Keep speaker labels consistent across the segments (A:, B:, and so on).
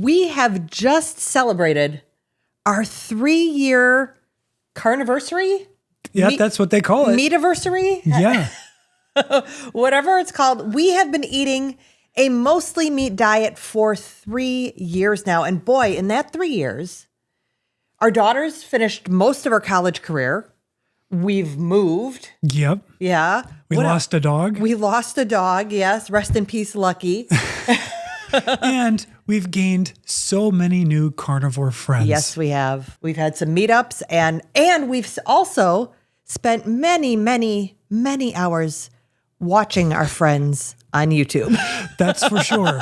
A: we have just celebrated our 3-year carniversary.
B: Yeah, that's what they call it.
A: Meativersary?
B: Yeah.
A: Whatever it's called. We have been eating a mostly meat diet for 3 years now. And boy, in that 3 years, our daughters finished most of her college career. We've moved.
B: Yep.
A: Yeah.
B: We lost a dog.
A: We lost a dog. Yes. Rest in peace, Lucky.
B: And we've gained so many new carnivore friends.
A: Yes, we have. We've had some meetups and we've also spent many, many, many hours watching our friends on YouTube.
B: That's for sure.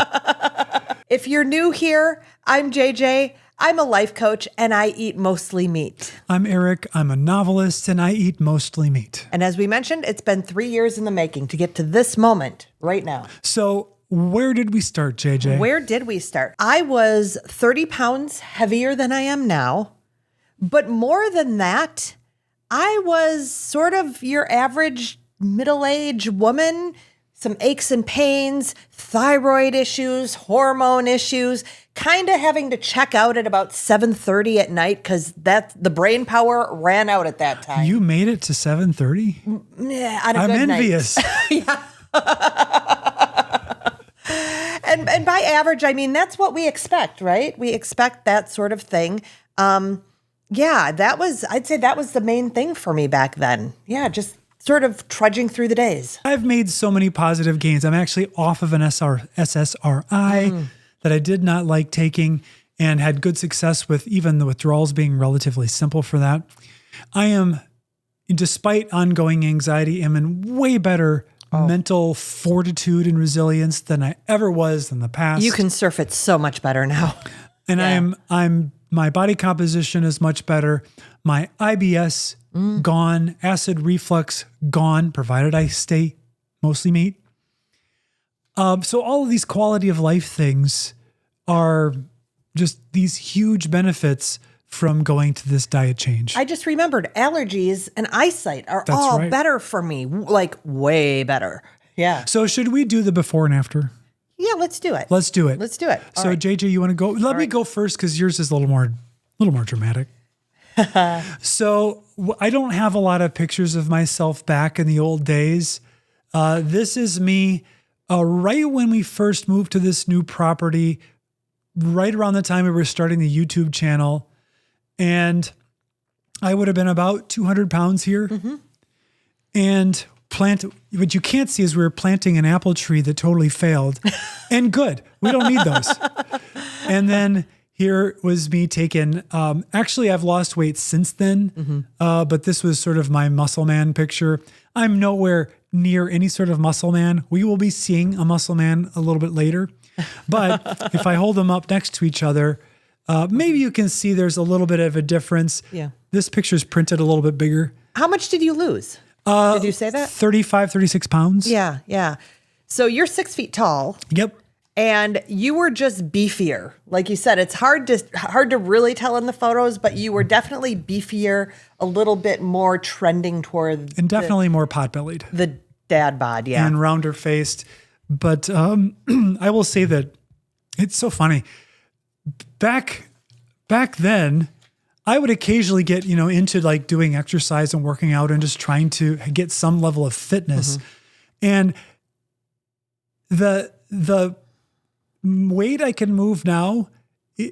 A: If you're new here, I'm JJ. I'm a life coach and I eat mostly meat.
B: I'm Eric. I'm a novelist and I eat mostly meat.
A: And as we mentioned, it's been 3 years in the making to get to this moment right now.
B: So where did we start, JJ?
A: Where did we start? I was 30 pounds heavier than I am now. But more than that, I was sort of your average middle-aged woman, some aches and pains, thyroid issues, hormone issues, kind of having to check out at about 7:30 at night because the brain power ran out at that time.
B: You made it to 7:30?
A: Yeah, on a
B: I'm
A: good
B: envious.
A: Yeah. And by average, I mean, that's what we expect, right? We expect that sort of thing. Yeah, I'd say that was the main thing for me back then. Yeah, just sort of trudging through the days.
B: I've made so many positive gains. I'm actually off of an SSRI that I did not like taking and had good success with, even the withdrawals being relatively simple for that. I am, despite ongoing anxiety, am in way better mental fortitude and resilience than I ever was in the past.
A: You can surf it so much better now.
B: And my body composition is much better. My IBS gone, acid reflux gone, provided I stay mostly meat. So all of these quality of life things are just these huge benefits from going to this diet change.
A: I just remembered allergies and eyesight are all better for me, like way better. Yeah.
B: So should we do the before and after?
A: Yeah, let's do it.
B: Let's do it.
A: Let's do it.
B: So JJ, you want to go? Let me go first because yours is a little more dramatic. So I don't have a lot of pictures of myself back in the old days. This is me right when we first moved to this new property, right around the time we were starting the YouTube channel. And I would have been about 200 pounds here. Mm-hmm. And what you can't see is we were planting an apple tree that totally failed. And good. We don't need those. And then here was me taking, actually I've lost weight since then, but this was sort of my muscle man picture. I'm nowhere near any sort of muscle man. We will be seeing a muscle man a little bit later. But if I hold them up next to each other, maybe you can see there's a little bit of a difference.
A: Yeah.
B: This picture's printed a little bit bigger.
A: How much did you lose? Did you say that?
B: 36 pounds.
A: Yeah, yeah. So you're 6 feet tall.
B: Yep.
A: And you were just beefier. Like you said, it's hard to really tell in the photos, but you were definitely beefier, a little bit more trending toward
B: and definitely more pot-bellied.
A: The dad bod, yeah.
B: And rounder faced. But I will say that it's so funny. Back then, I would occasionally get, into like doing exercise and working out and just trying to get some level of fitness. And the weight I can move now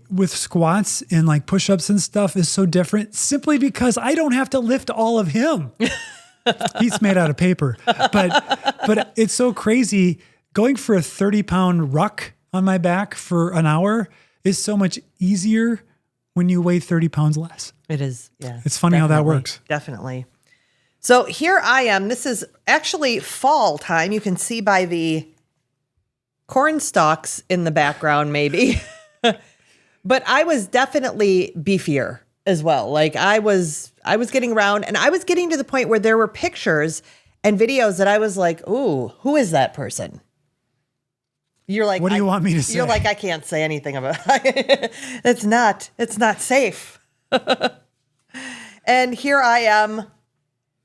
B: with squats and like push-ups and stuff is so different simply because I don't have to lift all of him. He's made out of paper, but it's so crazy. Going for a 30-pound ruck on my back for an hour is so much easier when you weigh 30 pounds less.
A: It is, yeah.
B: It's funny how that works.
A: Definitely. So here I am. This is actually fall time. You can see by the corn stalks in the background, maybe. But I was definitely beefier as well. Like I was getting around, and I was getting to the point where there were pictures and videos that I was like, ooh, who is that person? You're like,
B: what do you want me to say?
A: You're like, I can't say anything about it. It's not safe. And here I am,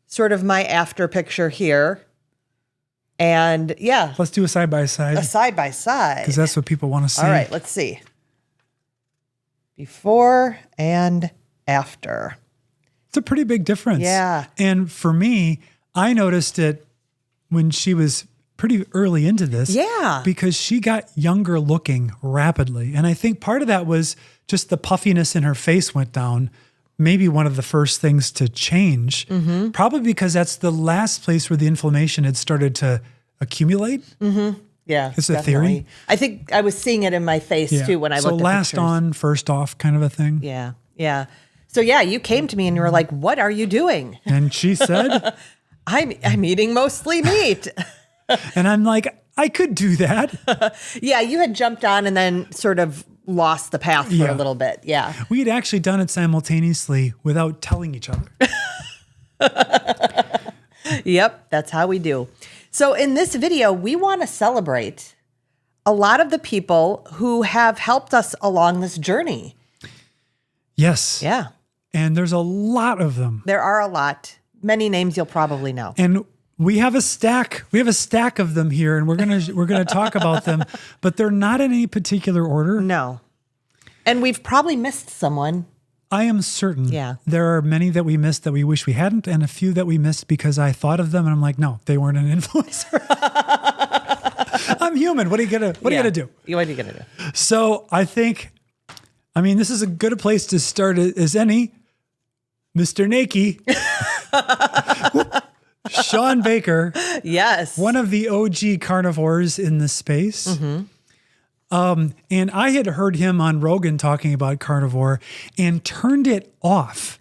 A: sort of my after picture here. And yeah.
B: Let's do a side by side.
A: A side by side.
B: Because that's what people want to see.
A: All right, let's see. before and after.
B: It's a pretty big difference.
A: Yeah.
B: And for me, I noticed it when she was pretty early into this.
A: Yeah.
B: Because she got younger looking rapidly. And I think part of that was just the puffiness in her face went down. Maybe one of the first things to change. Mm-hmm. Probably because that's the last place where the inflammation had started to accumulate.
A: Mm-hmm. Yeah.
B: It's a theory.
A: I think I was seeing it in my face too when I looked at
B: last
A: pictures.
B: on, first off kind of a thing.
A: Yeah. Yeah. So yeah, you came to me and you were like, what are you doing?
B: And she said,
A: I'm eating mostly meat.
B: and I'm like, I could do that.
A: Yeah, you had jumped on and then sort of lost the path for a little bit. Yeah.
B: We had actually done it simultaneously without telling each other.
A: Yep, that's how we do. So in this video, we want to celebrate a lot of the people who have helped us along this journey.
B: Yes.
A: Yeah.
B: And there's a lot of them.
A: There are a lot. Many names you'll probably know.
B: And we have a stack. We have a stack of them here, and we're gonna talk about them, but they're not in any particular order.
A: No. And we've probably missed someone.
B: I am certain.
A: Yeah.
B: There are many that we missed that we wish we hadn't, and a few that we missed because I thought of them, and I'm like, no, they weren't an influencer. I'm human. What are you gonna do?
A: What are you gonna do?
B: So I mean, this is as good a place to start as any. Mr. Nakey. Sean Baker.
A: Yes.
B: One of the OG carnivores in the space. Mm-hmm. And I had heard him on Rogan talking about carnivore and turned it off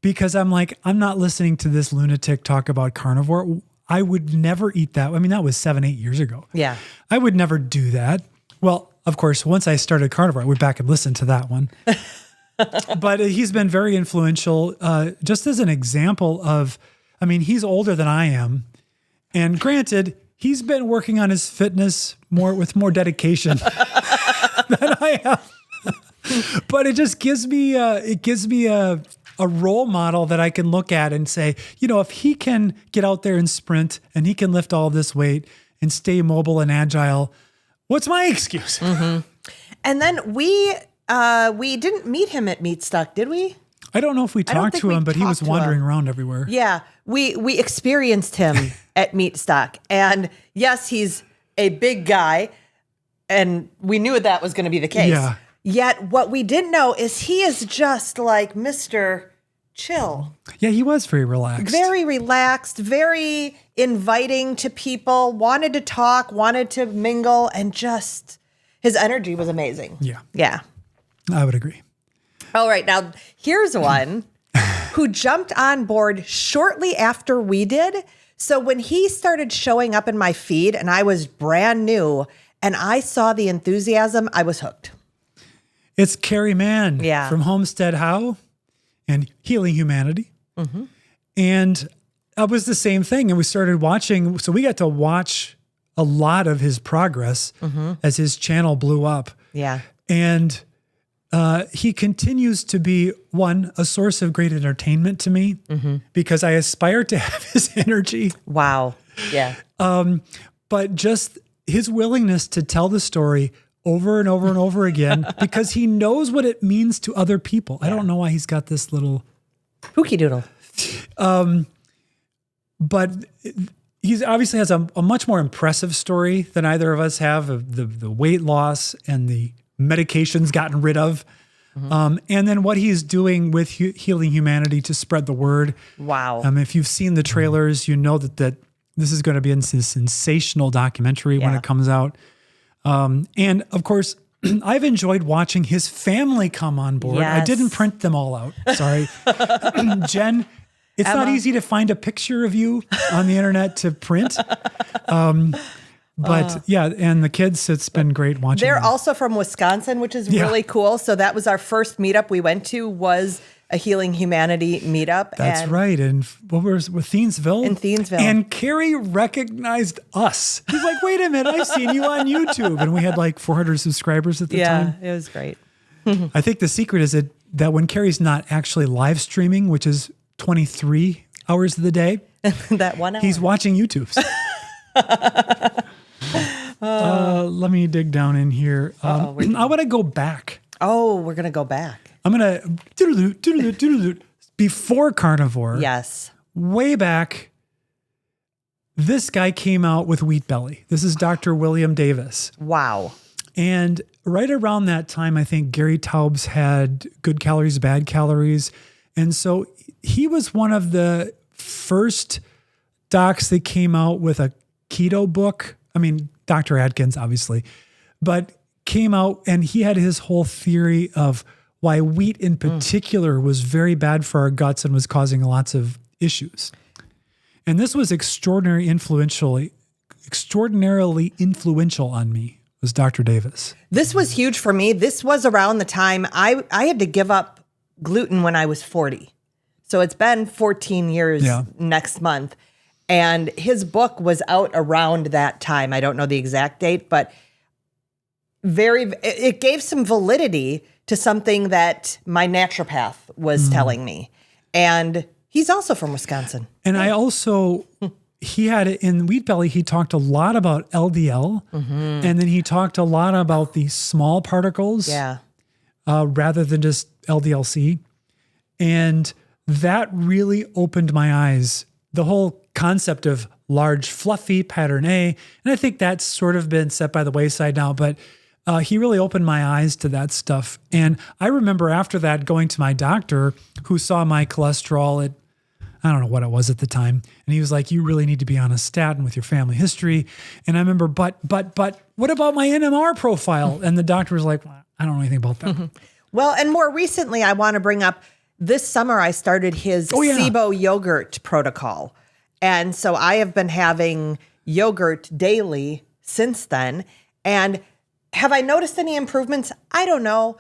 B: because I'm like, I'm not listening to this lunatic talk about carnivore. I would never eat that. I mean, that was 7-8 years ago.
A: Yeah.
B: I would never do that. Well, of course, once I started carnivore, I went back and listened to that one. But he's been very influential, just as an example of, I mean, he's older than I am. And granted, he's been working on his fitness with more dedication than I have. But it just gives me a role model that I can look at and say, you know, if he can get out there and sprint and he can lift all of this weight and stay mobile and agile, what's my excuse?
A: Mm-hmm. And then we didn't meet him at Meat Stuck, did we?
B: I don't know if we talked to him, but he was wandering around everywhere.
A: Yeah, we experienced him at Meat Stuck. And yes, he's a big guy, and we knew that was going to be the case.
B: Yeah.
A: Yet what we didn't know is he is just like Mr. Chill.
B: Yeah, he was very relaxed.
A: Very relaxed, very inviting to people, wanted to talk, wanted to mingle, and just his energy was amazing.
B: Yeah.
A: Yeah.
B: I would agree.
A: All right. Now, here's one who jumped on board shortly after we did. So when he started showing up in my feed and I was brand new and I saw the enthusiasm, I was hooked.
B: It's Carrie Mann from Homestead How and Healing Humanity. Mm-hmm. And it was the same thing. And we started watching. So we got to watch a lot of his progress as his channel blew up.
A: Yeah.
B: And he continues to be, a source of great entertainment to me because I aspire to have his energy.
A: Wow. Yeah.
B: But just his willingness to tell the story over and over and over again because he knows what it means to other people. Yeah. I don't know why he's got this little
A: pookie doodle.
B: But he obviously has a much more impressive story than either of us have of the weight loss and the medications gotten rid of. And then what he's doing with Healing Humanity to spread the word.
A: Wow.
B: If you've seen the trailers, you know that this is going to be a sensational documentary when it comes out. And of course, I've enjoyed watching his family come on board.
A: Yes.
B: I didn't print them all out. Sorry. Jen, it's
A: Emma.
B: not easy to find a picture of you on the internet to print. But and the kids, it's been great watching.
A: They're
B: them.
A: also from Wisconsin, which is really cool. So that was our first meetup we went to, was a Healing Humanity meetup.
B: That's right. And what was with Thiensville?
A: In Thiensville.
B: And Carrie recognized us. He's like, wait a minute, I've seen you on YouTube. And we had like 400 subscribers at the time.
A: Yeah, it was great.
B: I think the secret is that when Carrie's not actually live streaming, which is 23 hours of the day,
A: that 1 hour.
B: he's watching YouTubes. Let me dig down in here. I want to go back
A: Oh, we're going to go back.
B: I'm going to before Carnivore.
A: Yes.
B: Way back, this guy came out with Wheat Belly. This is Dr. William Davis.
A: Wow.
B: And right around that time, I think Gary Taubes had Good Calories, Bad Calories. And so he was one of the first docs that came out with a keto book. I mean, Dr. Atkins, obviously, but came out and he had his whole theory of why wheat in particular was very bad for our guts and was causing lots of issues. And this was extraordinarily influential on me, was Dr. Davis.
A: This was huge for me. This was around the time I had to give up gluten when I was 40. So it's been 14 years next month. And his book was out around that time. I don't know the exact date, but it gave some validity to something that my naturopath was telling me. And he's also from Wisconsin.
B: And I also, he had in Wheat Belly, he talked a lot about LDL. And then he talked a lot about the small particles rather than just LDLC. And that really opened my eyes. The whole concept of large, fluffy pattern A. And I think that's sort of been set by the wayside now, but he really opened my eyes to that stuff. And I remember after that going to my doctor who saw my cholesterol at, I don't know what it was at the time. And he was like, you really need to be on a statin with your family history. And I remember, but what about my NMR profile? And the doctor was like, well, I don't know anything about that.
A: Well, and more recently, I want to bring up this summer, I started his SIBO yogurt protocol. And so I have been having yogurt daily since then. And have I noticed any improvements? I don't know.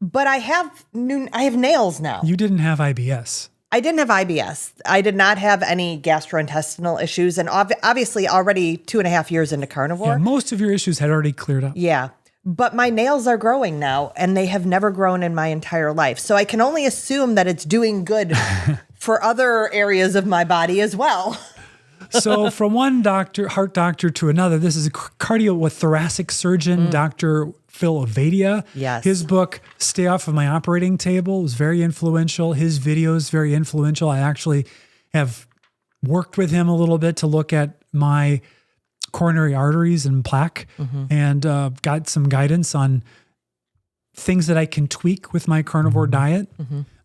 A: But I have nails now.
B: You didn't have IBS.
A: I didn't have IBS. I did not have any gastrointestinal issues. And obviously already 2.5 years into carnivore.
B: Yeah, most of your issues had already cleared up.
A: Yeah. But my nails are growing now, and they have never grown in my entire life. So I can only assume that it's doing good for other areas of my body as well.
B: So from one heart doctor to another, this is a thoracic surgeon, Dr. Phil Avadia.
A: Yes.
B: His book, Stay Off of My Operating Table, was very influential. His videos, very influential. I actually have worked with him a little bit to look at my coronary arteries and plaque and got some guidance on things that I can tweak with my carnivore diet.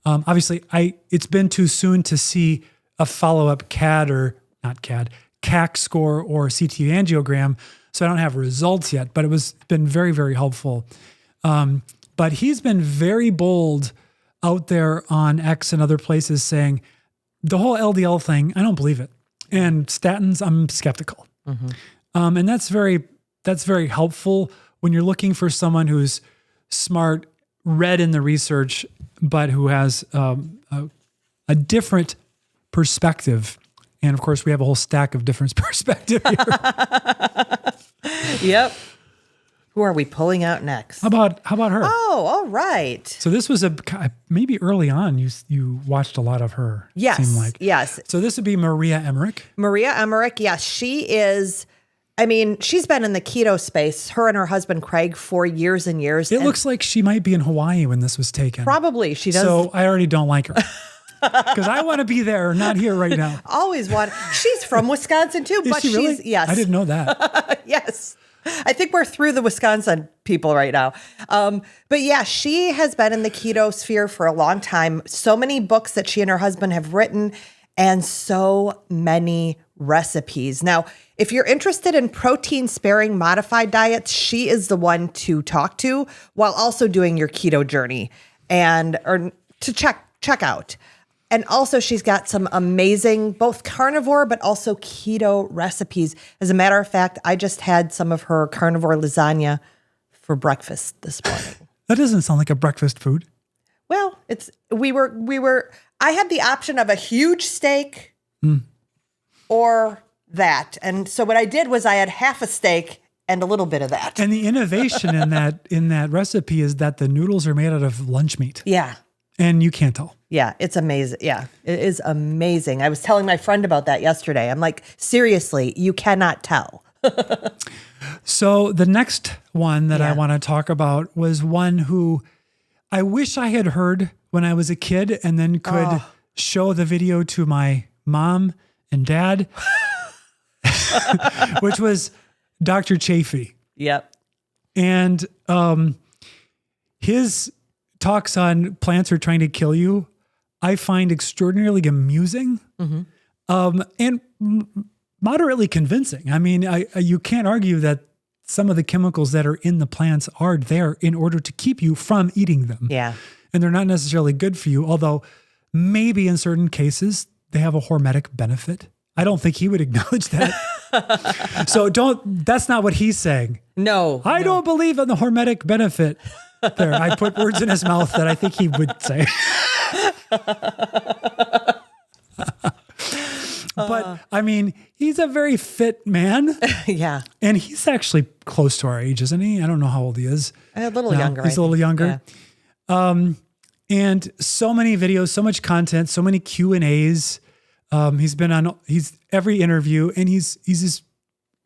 B: Obviously, it's been too soon to see a follow-up CAC score or CT angiogram, so I don't have results yet, but it's been very, very helpful. But he's been very bold out there on X and other places saying the whole LDL thing, I don't believe it. And statins, I'm skeptical. And that's very helpful when you're looking for someone who's smart, read in the research, but who has a different perspective. And of course, we have a whole stack of different perspective here.
A: Yep. Who are we pulling out next?
B: How about her?
A: Oh, all right.
B: So this was maybe early on. You watched a lot of her.
A: Yes.
B: Seemed like.
A: Yes.
B: So this would be Maria Emmerich.
A: Maria Emmerich. Yes, she is. I mean, she's been in the keto space, her and her husband, Craig, for years and years.
B: It looks like she might be in Hawaii when this was taken.
A: Probably. She does.
B: So I already don't like her. Because I want to be there, not here right now.
A: Always want. She's from Wisconsin too.
B: Is
A: but
B: she really?
A: Yes.
B: I didn't know that.
A: Yes. I think we're through the Wisconsin people right now. But yeah, she has been in the keto sphere for a long time. So many books that she and her husband have written and so many recipes. Now, if you're interested in protein-sparing modified diets, she is the one to talk to while also doing your keto journey or to check out. And also she's got some amazing, both carnivore, but also keto recipes. As a matter of fact, I just had some of her carnivore lasagna for breakfast this morning.
B: That doesn't sound like a breakfast food.
A: Well, I had the option of a huge steak or that. And so what I did was I had half a steak and a little bit of that.
B: And the innovation in that recipe is that the noodles are made out of lunch meat.
A: Yeah.
B: And you can't tell.
A: Yeah, it's amazing. Yeah, it is amazing. I was telling my friend about that yesterday. I'm like, seriously, you cannot tell.
B: So the next one that I want to talk about was one who I wish I had heard when I was a kid and then could show the video to my mom and dad, which was Dr. Chafee.
A: Yep.
B: And his talks on plants are trying to kill you, I find extraordinarily amusing and moderately convincing. I mean, you can't argue that some of the chemicals that are in the plants are there in order to keep you from eating them.
A: Yeah. And
B: they're not necessarily good for you, although maybe in certain cases they have a hormetic benefit. I don't think he would acknowledge that. So that's not what he's saying.
A: No.
B: I don't believe in the hormetic benefit. There, I put words in his mouth that I think he would say. But I mean, he's a very fit man.
A: Yeah.
B: And he's actually close to our age, isn't he? I don't know how old he is.
A: A little younger.
B: He's a little younger. Yeah. And so many videos, so much content, so many Q&As. He's every interview, and he's just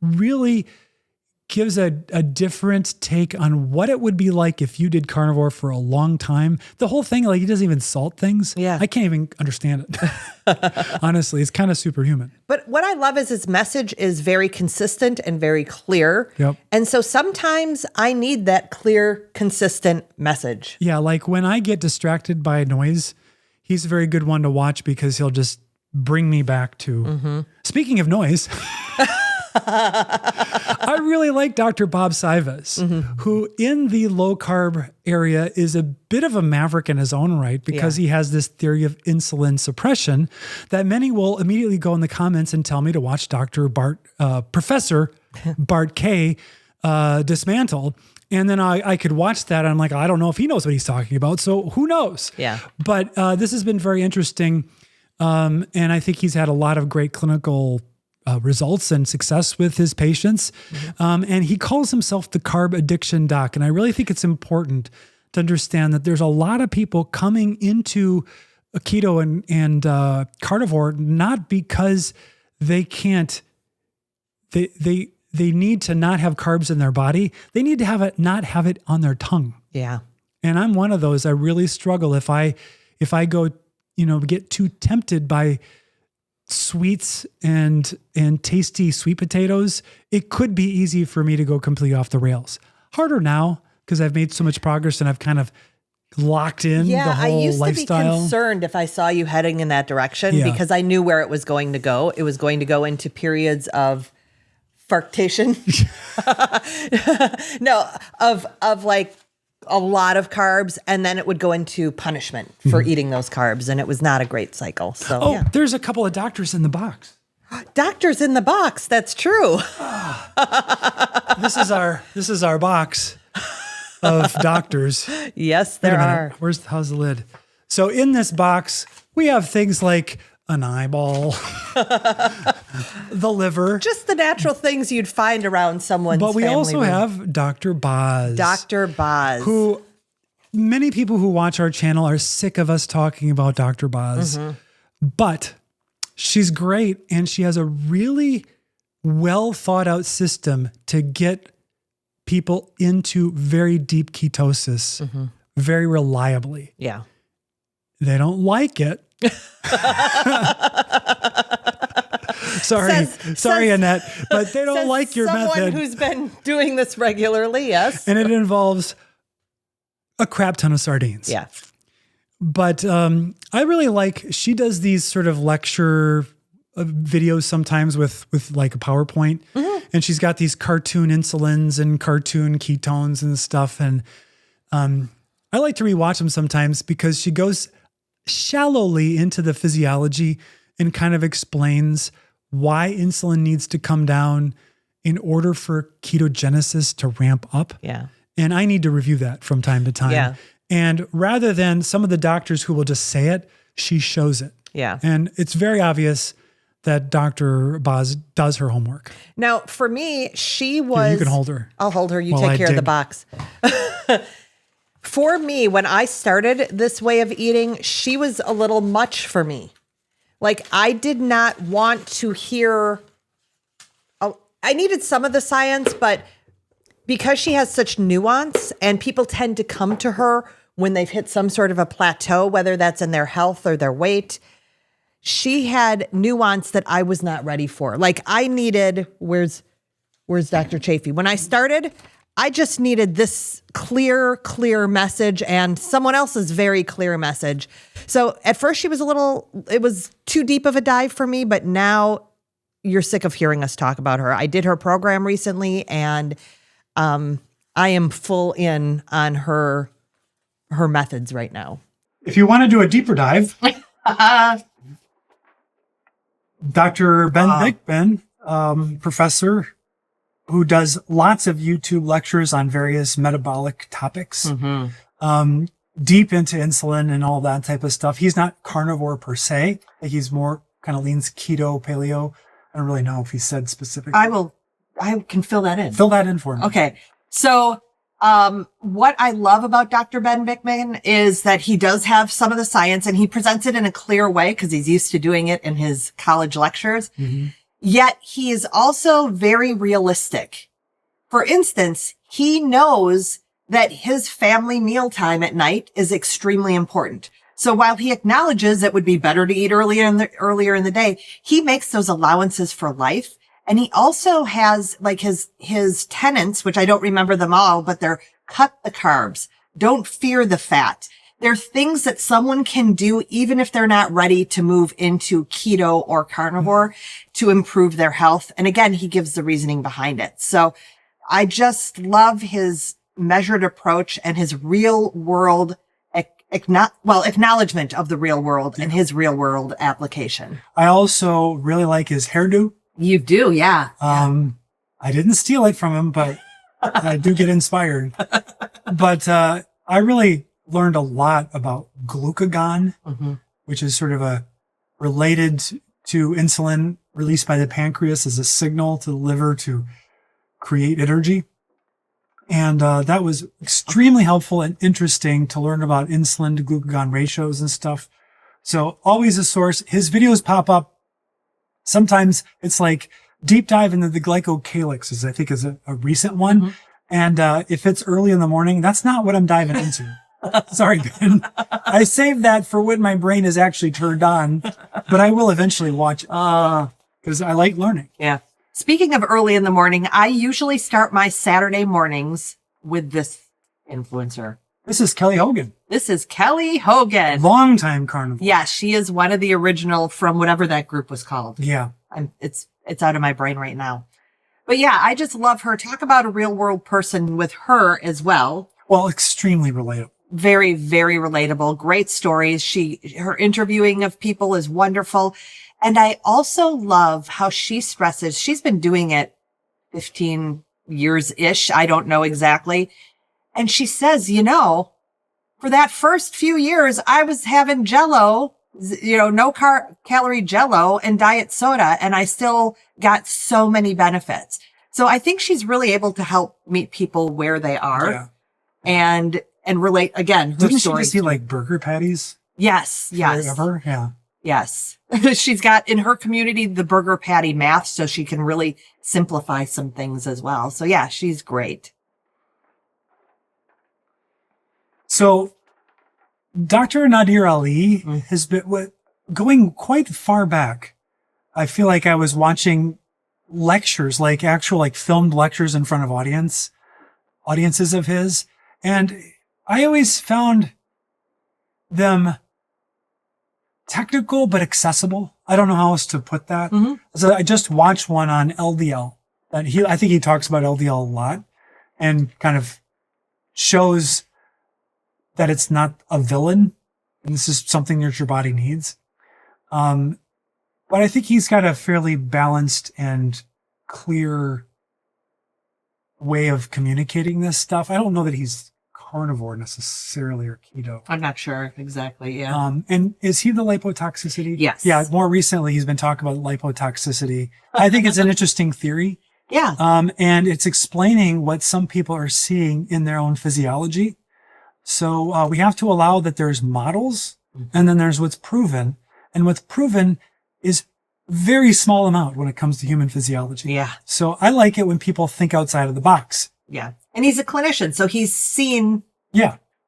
B: really gives a different take on what it would be like if you did carnivore for a long time. The whole thing, like, he doesn't even salt things.
A: Yeah.
B: I can't even understand it. Honestly, it's kind of superhuman.
A: But what I love is his message is very consistent and very clear.
B: Yep.
A: And so sometimes I need that clear, consistent message.
B: Yeah, like when I get distracted by noise, he's a very good one to watch because he'll just bring me back to, speaking of noise, I really like Dr. Bob Sivas, who in the low carb area is a bit of a maverick in his own right because he has this theory of insulin suppression that many will immediately go in the comments and tell me to watch Professor Bart K. dismantle. And then I could watch that. And I'm like, I don't know if he knows what he's talking about. So who knows?
A: Yeah.
B: But this has been very interesting. And I think he's had a lot of great clinical results and success with his patients. And he calls himself the carb addiction doc. And I really think it's important to understand that there's a lot of people coming into keto and carnivore, not because they can't, they need to not have carbs in their body. They need to not have it on their tongue.
A: Yeah.
B: And I'm one of those. I really struggle if I go, get too tempted by sweets and tasty sweet potatoes. It could be easy for me to go completely off the rails. Harder now because I've made so much progress and I've kind of locked in the whole lifestyle.
A: I used to be concerned if I saw you heading in that direction because I knew where it was going to go. It was going to go into periods of fartation. No, of like a lot of carbs, and then it would go into punishment for eating those carbs, and it was not a great cycle. So
B: there's a couple of doctors in the box.
A: Doctors in the box, that's true.
B: This is our box of doctors.
A: Yes, there are.
B: How's the lid? So in this box, we have things like an eyeball, the liver.
A: Just the natural things you'd find around someone's family.
B: But we also have Dr. Boz.
A: Dr. Boz.
B: Who many people who watch our channel are sick of us talking about Dr. Boz. But she's great, and she has a really well thought out system to get people into very deep ketosis very reliably.
A: Yeah. They
B: don't like it. Sorry, Annette, but they don't like your method.
A: Someone who's been doing this regularly, yes.
B: And it involves a crap ton of sardines.
A: Yeah.
B: But I really like, she does these sort of lecture videos sometimes with like a PowerPoint. And she's got these cartoon insulins and cartoon ketones and stuff. And I like to rewatch them sometimes because she goes shallowly into the physiology and kind of explains why insulin needs to come down in order for ketogenesis to ramp up.
A: Yeah.
B: And I need to review that from time to time.
A: Yeah.
B: And rather than some of the doctors who will just say it, she shows it.
A: Yeah.
B: And it's very obvious that Dr. Boz does her homework.
A: Now, for me, she was...
B: Here, you can hold her.
A: I'll hold her. You take care of the box. For me, when I started this way of eating, she was a little much for me. Like, I did not want to hear... I needed some of the science, but because she has such nuance and people tend to come to her when they've hit some sort of a plateau, whether that's in their health or their weight. She had nuance that I was not ready for. Like I needed, where's Dr. Chafee? When I started, I just needed this clear message and someone else's very clear message. So at first it was too deep of a dive for me, but now you're sick of hearing us talk about her. I did her program recently and I am full in on her methods right now.
B: If you want to do a deeper dive, Dr. Ben Bickman, professor who does lots of YouTube lectures on various metabolic topics, deep into insulin and all that type of stuff. He's not carnivore per se. He's more kind of leans keto, paleo. I don't really know if he said specifically.
A: I can fill that in.
B: Fill that in for me.
A: Okay. So, what I love about Dr. Ben Bickman is that he does have some of the science and he presents it in a clear way because he's used to doing it in his college lectures. Yet he is also very realistic. For instance, he knows that his family mealtime at night is extremely important. So while he acknowledges it would be better to eat earlier in the day, he makes those allowances for life. And he also has like his tenets, which I don't remember them all, but they're cut the carbs, don't fear the fat. They're things that someone can do even if they're not ready to move into keto or carnivore to improve their health. And again, he gives the reasoning behind it. So I just love his measured approach and his real world acknowledgement of the real world and his real world application. I
B: also really like his hairdo.
A: You do, yeah.
B: I didn't steal it from him, but I do get inspired. But I really learned a lot about glucagon, which is sort of related to insulin released by the pancreas as a signal to the liver to create energy. And that was extremely helpful and interesting to learn about insulin to glucagon ratios and stuff. So always a source. His videos pop up. Sometimes it's like deep dive into the glycocalyx, I think is a recent one. And if it's early in the morning, that's not what I'm diving into. Sorry, Ben. I saved that for when my brain is actually turned on, but I will eventually watch it because I like learning.
A: Yeah. Speaking of early in the morning, I usually start my Saturday mornings with this influencer.
B: This is Kelly Hogan.
A: This is Kelly Hogan.
B: Longtime carnivore.
A: Yeah, she is one of the original from whatever that group was called.
B: Yeah.
A: It's out of my brain right now. But yeah, I just love her. Talk about a real world person with her as well.
B: Well, extremely relatable.
A: Very, very relatable. Great stories. Her interviewing of people is wonderful. And I also love how she stresses, she's been doing it 15 years-ish. I don't know exactly. And she says, for that first few years, I was having Jell-O, no calorie Jell-O and diet soda, and I still got so many benefits. So I think she's really able to help meet people where they are and relate again.
B: Didn't she just eat like burger patties?
A: Yes.
B: Forever? Yeah.
A: Yes. She's got in her community the burger patty math, so she can really simplify some things as well. So yeah, she's great.
B: So Dr. Nadir Ali has been going quite far back. I feel like I was watching lectures, like actual filmed lectures in front of audiences of his. And I always found them technical but accessible. I don't know how else to put that. So I just watched one on LDL. I think he talks about LDL a lot and kind of shows that it's not a villain and this is something that your body needs. But I think he's got a fairly balanced and clear way of communicating this stuff. I don't know that he's carnivore necessarily or keto.
A: I'm not sure exactly. Yeah.
B: And is he the lipotoxicity?
A: Yes.
B: Yeah. More recently, he's been talking about lipotoxicity. I think it's an interesting theory.
A: Yeah.
B: And it's explaining what some people are seeing in their own physiology. So we have to allow that there's models and then there's what's proven. And what's proven is very small amount when it comes to human physiology.
A: Yeah.
B: So I like it when people think outside of the box.
A: Yeah. And he's a clinician, so he's seen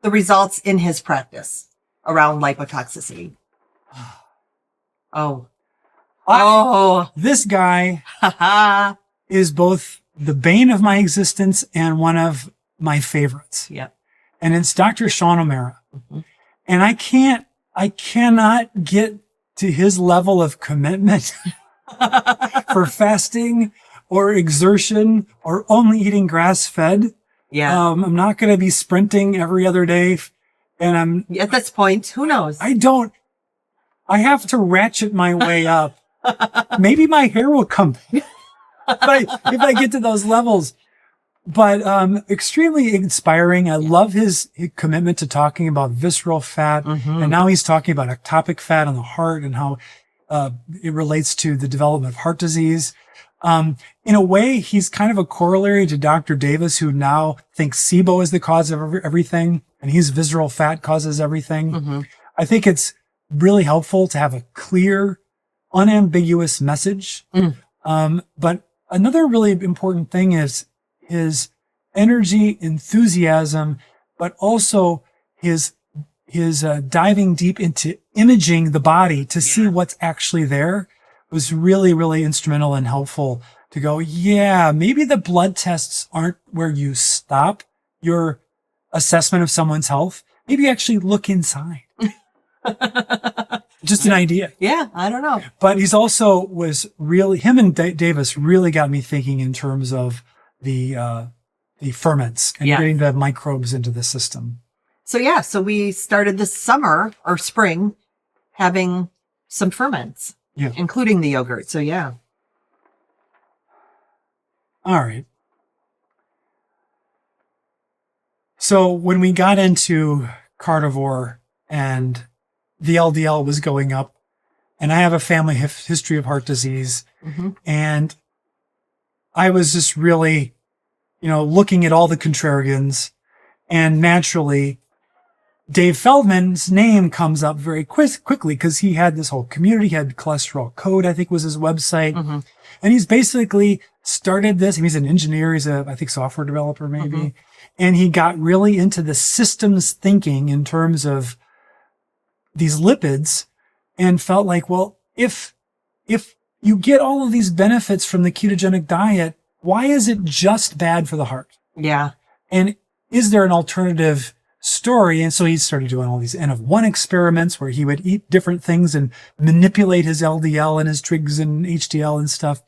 A: the results in his practice around lipotoxicity?
B: This guy is both the bane of my existence and one of my favorites.
A: Yeah.
B: And it's Dr. Sean O'Mara. And I cannot get to his level of commitment for fasting or exertion or only eating grass-fed.
A: Yeah.
B: I'm not going to be sprinting every other day. And
A: at this point, who knows?
B: I have to ratchet my way up. Maybe my hair will come if I get to those levels. But extremely inspiring. I love his commitment to talking about visceral fat. And now he's talking about ectopic fat on the heart and how it relates to the development of heart disease. In a way, he's kind of a corollary to Dr. Davis, who now thinks SIBO is the cause of everything, and he's visceral fat causes everything. I think it's really helpful to have a clear, unambiguous message. But another really important thing is his energy, enthusiasm, but also his diving deep into imaging the body to see what's actually there was really, really instrumental and helpful to go, maybe the blood tests aren't where you stop your assessment of someone's health. Maybe actually look inside. Just an idea.
A: Yeah, I don't know.
B: But him and Davis really got me thinking in terms of the ferments and getting the microbes into the system.
A: So we started this summer or spring having some ferments, including the yogurt. So yeah.
B: All right. So when we got into Carnivore and the LDL was going up, and I have a family history of heart disease, and I was just really, looking at all the contrarians, and naturally, Dave Feldman's name comes up very quickly because he had this whole community. He had Cholesterol Code, I think was his website. And he's basically started this. He's an engineer. He's I think, software developer maybe. And he got really into the systems thinking in terms of these lipids and felt like, well, if you get all of these benefits from the ketogenic diet, why is it just bad for the heart?
A: Yeah.
B: And is there an alternative story? And so he started doing all these N-of-1 experiments where he would eat different things and manipulate his LDL and his trigs and HDL and stuff.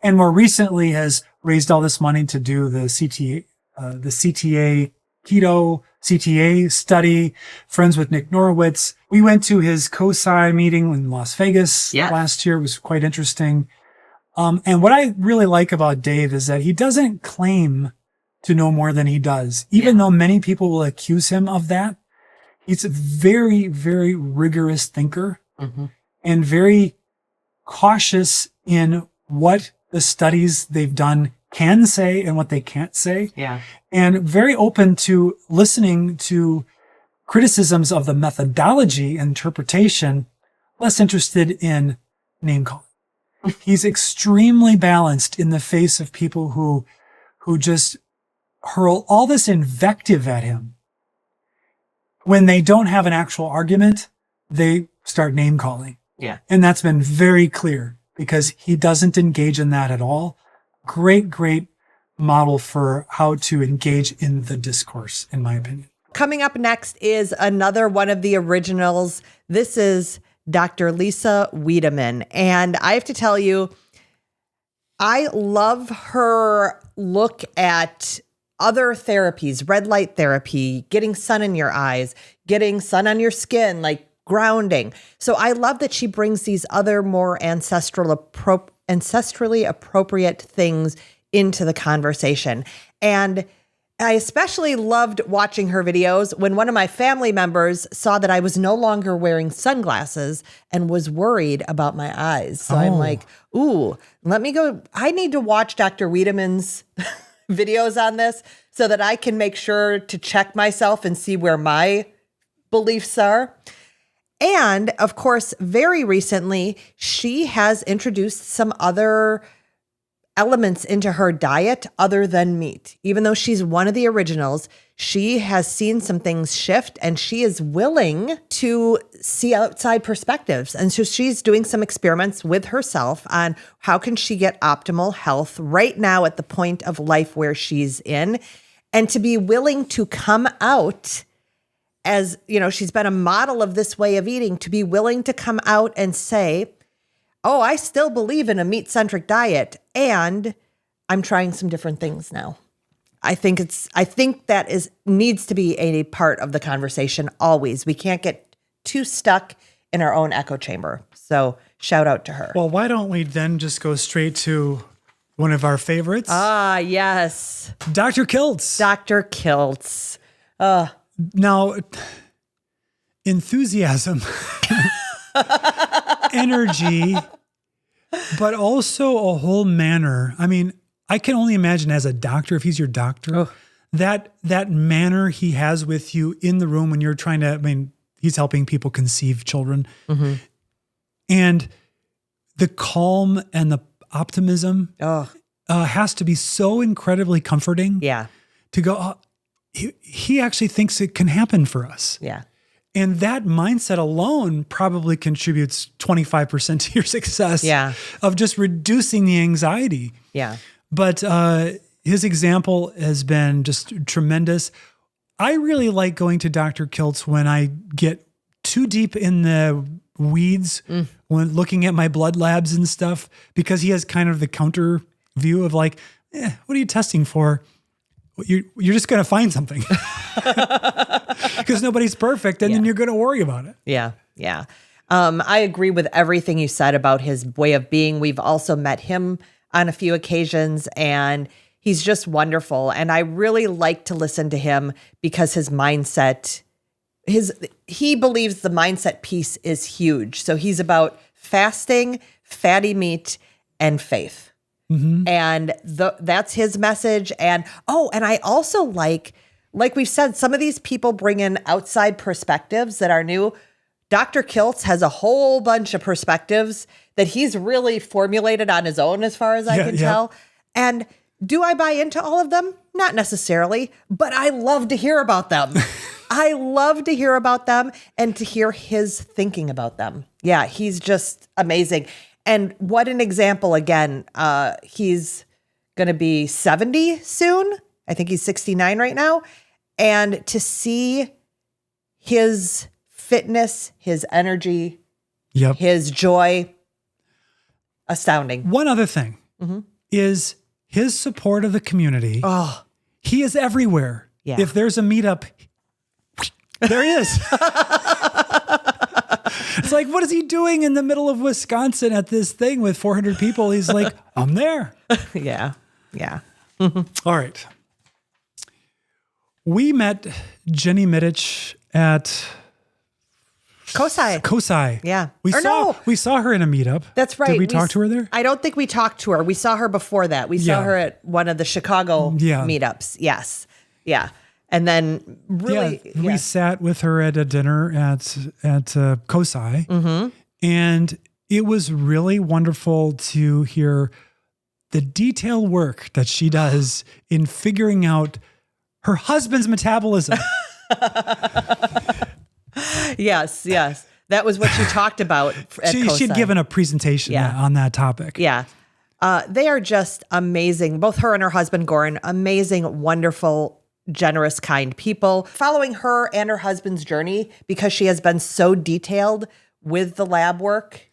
B: And more recently has raised all this money to do the CTA Keto CTA study, friends with Nick Norowitz. We went to his COSI meeting in Las Vegas last year. It was quite interesting. And what I really like about Dave is that he doesn't claim to know more than he does, even though many people will accuse him of that. He's a very, very rigorous thinker and very cautious in what the studies they've done can say and what they can't say.
A: Yeah.
B: And very open to listening to criticisms of the methodology and interpretation, less interested in name calling. He's extremely balanced in the face of people who just hurl all this invective at him. When they don't have an actual argument, they start name calling.
A: Yeah.
B: And that's been very clear because he doesn't engage in that at all. Great model for how to engage in the discourse, in my opinion.
A: Coming up next is another one of the originals. This is Dr. Lisa Wiedemann. And I have to tell you, I love her look at other therapies, red light therapy, getting sun in your eyes, getting sun on your skin, like grounding. So I love that she brings these other more ancestrally appropriate things into the conversation. And I especially loved watching her videos when one of my family members saw that I was no longer wearing sunglasses and was worried about my eyes. So I'm like, ooh, let me go. I need to watch Dr. Wiedemann's videos on this so that I can make sure to check myself and see where my beliefs are. And of course, very recently, she has introduced some other elements into her diet other than meat. Even though she's one of the originals, she has seen some things shift and she is willing to see outside perspectives. And so she's doing some experiments with herself on how can she get optimal health right now at the point of life where she's in, and to be willing to come out as, she's been a model of this way of eating, to be willing to come out and say, oh, I still believe in a meat-centric diet, and I'm trying some different things now. I think that needs to be a part of the conversation always. We can't get too stuck in our own echo chamber. So shout out to her.
B: Well, why don't we then just go straight to one of our favorites?
A: Ah, yes.
B: Dr. Kiltz.
A: Dr. Kiltz.
B: Now, enthusiasm, energy, but also a whole manner. I mean, I can only imagine as a doctor, if he's your doctor, that manner he has with you in the room when you're trying to, he's helping people conceive children. Mm-hmm. And the calm and the optimism has to be so incredibly comforting.
A: Yeah.
B: To go, he actually thinks it can happen for us.
A: Yeah.
B: And that mindset alone probably contributes 25% to your success of just reducing the anxiety.
A: Yeah.
B: But his example has been just tremendous. I really like going to Dr. Kiltz when I get too deep in the weeds when looking at my blood labs and stuff, because he has kind of the counter view of like, what are you testing for? You're just going to find something because nobody's perfect, and then you're going to worry about it.
A: Yeah. Yeah. I agree with everything you said about his way of being. We've also met him on a few occasions, and he's just wonderful. And I really like to listen to him because his mindset, he believes the mindset piece is huge. So he's about fasting, fatty meat, and faith. Mm-hmm. And that's his message. And I also like we've said, some of these people bring in outside perspectives that are new. Dr. Kiltz has a whole bunch of perspectives that he's really formulated on his own, as far as I can tell. And do I buy into all of them? Not necessarily, but I love to hear about them. I love to hear about them and to hear his thinking about them. Yeah, he's just amazing. And what an example, again. He's going to be 70 soon. I think he's 69 right now. And to see his fitness, his energy, his joy, astounding.
B: One other thing is his support of the community. Oh, he is everywhere. Yeah. If there's a meetup, there he is. It's like, what is he doing in the middle of Wisconsin at this thing with 400 people? He's like, I'm there.
A: Yeah. Yeah.
B: All right. We met Jenny Mittich at
A: Kosai. Yeah.
B: We saw her in a meetup.
A: That's right.
B: Did we talk to her there?
A: I don't think we talked to her. We saw her before that. We saw her at one of the Chicago meetups. Yes. Yeah. And then
B: we sat with her at a dinner at Kosai, and it was really wonderful to hear the detailed work that she does in figuring out her husband's metabolism.
A: Yes. That was what she talked about at Kosai.
B: She'd given a presentation on that topic.
A: Yeah. They are just amazing. Both her and her husband, Goran, amazing, wonderful, generous, kind people. Following her and her husband's journey, because she has been so detailed with the lab work.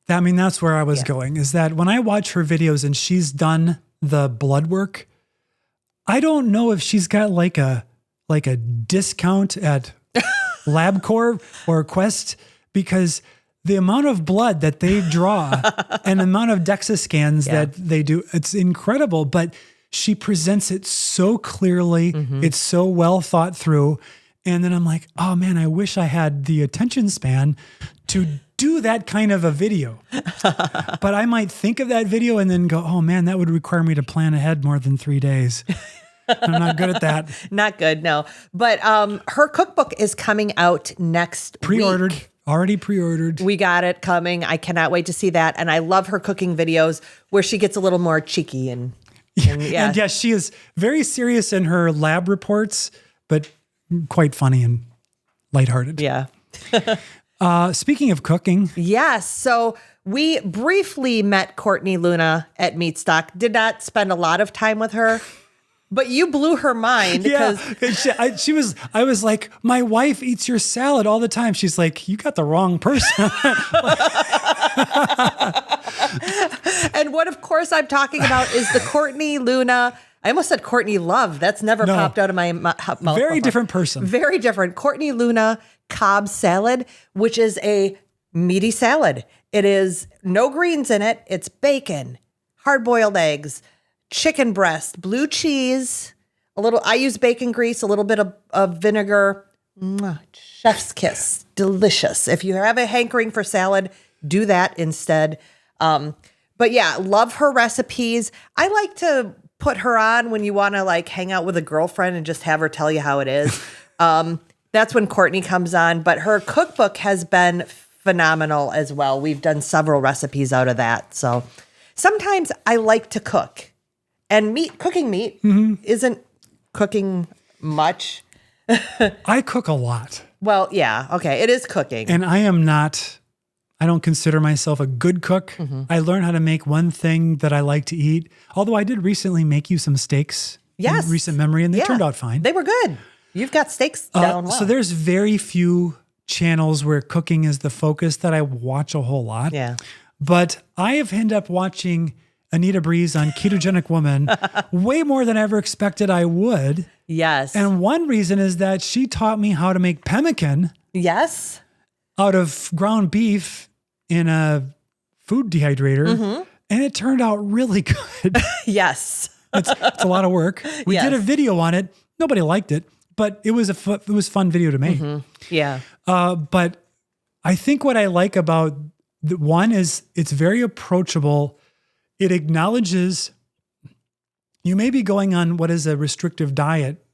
B: That's where I was going, is that when I watch her videos and she's done the blood work, I don't know if she's got like a discount at LabCorp or Quest, because the amount of blood that they draw and the amount of DEXA scans that they do, it's incredible. But she presents it so clearly. It's so well thought through. And then I'm like, oh man, I wish I had the attention span to do that kind of a video. But I might think of that video and then go, oh man, that would require me to plan ahead more than 3 days. I'm not good at that.
A: Not good, no. But her cookbook is coming out next
B: Pre-ordered
A: week.
B: Already pre-ordered.
A: We got it coming. I cannot wait to see that. And I love her cooking videos where she gets a little more cheeky and yeah.
B: And yes, she is very serious in her lab reports, but quite funny and lighthearted.
A: Yeah.
B: Speaking of cooking.
A: Yes. So we briefly met Courtney Luna at Meatstock. Did not spend a lot of time with her, but you blew her mind.
B: Yeah. I was like, my wife eats your salad all the time. She's like, you got the wrong person.
A: And what, of course, I'm talking about is the Courtney Luna. I almost said Courtney Love. That's never popped out of my mouth.
B: Very different person.
A: Very different. Courtney Luna Cobb salad, which is a meaty salad. It is no greens in it. It's bacon, hard-boiled eggs, chicken breast, blue cheese, I use bacon grease, a little bit of vinegar. Chef's kiss. Delicious. If you have a hankering for salad, do that instead. But yeah, love her recipes. I like to put her on when you want to like hang out with a girlfriend and just have her tell you how it is. That's when Courtney comes on, but her cookbook has been phenomenal as well. We've done several recipes out of that. So sometimes I like to cook, and cooking meat isn't cooking much.
B: I cook a lot.
A: Well, yeah. Okay. It is cooking.
B: And I don't consider myself a good cook. I learned how to make one thing that I like to eat. Although I did recently make you some steaks in recent memory, and they turned out fine.
A: They were good. You've got steaks down well.
B: So there's very few channels where cooking is the focus that I watch a whole lot.
A: Yeah.
B: But I have ended up watching Anita Breeze on Ketogenic Woman way more than I ever expected I would.
A: Yes.
B: And one reason is that she taught me how to make pemmican.
A: Yes.
B: Out of ground beef in a food dehydrator. And it turned out really good.
A: Yes.
B: It's a lot of work. We did a video on it. Nobody liked it, but it was it was a fun video to make.
A: Yeah.
B: But I think what I like about one is it's very approachable. It acknowledges you may be going on what is a restrictive diet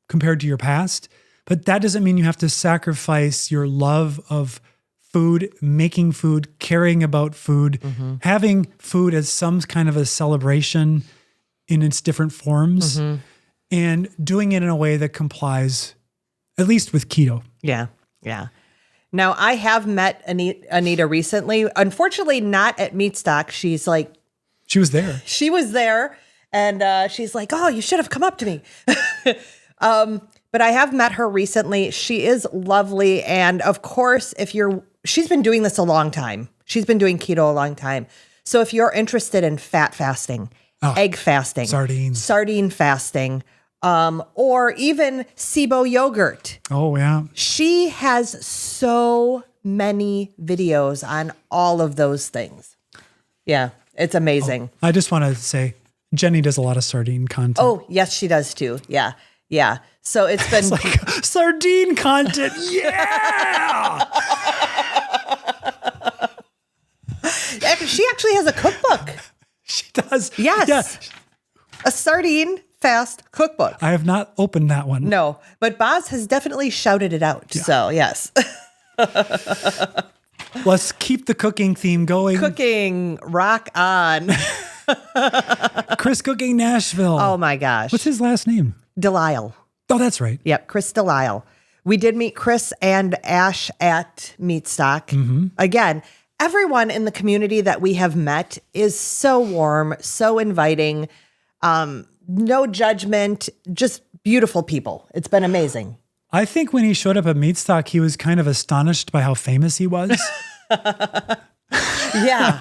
B: compared to your past, but that doesn't mean you have to sacrifice your love of food, making food, caring about food, having food as some kind of a celebration in its different forms, and doing it in a way that complies, at least with keto.
A: Yeah. Yeah. Now, I have met Anita recently. Unfortunately, not at Meatstock.
B: She was there.
A: She was there, and she's like, oh, you should have come up to me. But I have met her recently. She is lovely. And of course, she's been doing this a long time. She's been doing keto a long time. So if you're interested in fat fasting, egg fasting, sardine fasting, or even SIBO yogurt.
B: Oh, yeah.
A: She has so many videos on all of those things. Yeah, it's amazing.
B: I just want to say, Jenny does a lot of sardine content.
A: Oh, yes, she does too. Yeah. Yeah. So it's been
B: it's like sardine content. Yeah.
A: She actually has a cookbook.
B: She does.
A: Yes.
B: Yeah.
A: A sardine fast cookbook.
B: I have not opened that one.
A: No, but Boz has definitely shouted it out. Yeah. So, yes.
B: Let's keep the cooking theme going.
A: Cooking, rock on.
B: Chris Cooking Nashville.
A: Oh my gosh.
B: What's his last name?
A: Delisle.
B: Oh, that's right.
A: Yep, Chris Delisle. We did meet Chris and Ash at Meatstock. Again, everyone in the community that we have met is so warm, so inviting, no judgment, just beautiful people. It's been amazing.
B: I think when he showed up at Meatstock, he was kind of astonished by how famous he was.
A: Yeah.